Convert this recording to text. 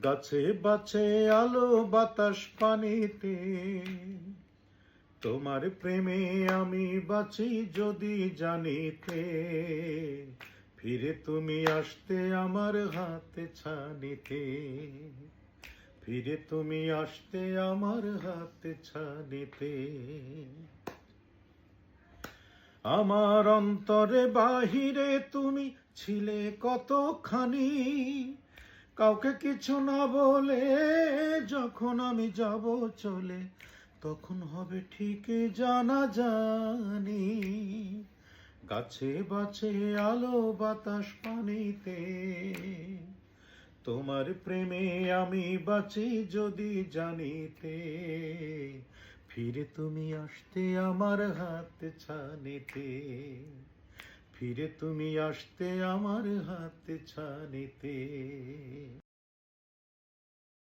গাছে বাছে আলো বাতাস পানিতে, তোমার প্রেমে আমি বাঁচি যদি জানিতে। ফিরে তুমি আসতে আমার হাতে ছানিতে, ফিরে তুমি আসতে আমার হাতে ছানিতে। আমার অন্তরে বাহিরে তুমি ছিলে কতখানি, কাউকে কিছু না বলে যখন আমি যাব চলে, তখন হবে ঠিক জানা জানি। গাছে বাছে আলো বাতাস পানিতে, তোমার প্রেমে আমি বাঁচি যদি জানিতে। ফিরে তুমি আসতে আমার হাত ছানিতে, ফিরে তুমি আসতে আমার হাত ছানিতে।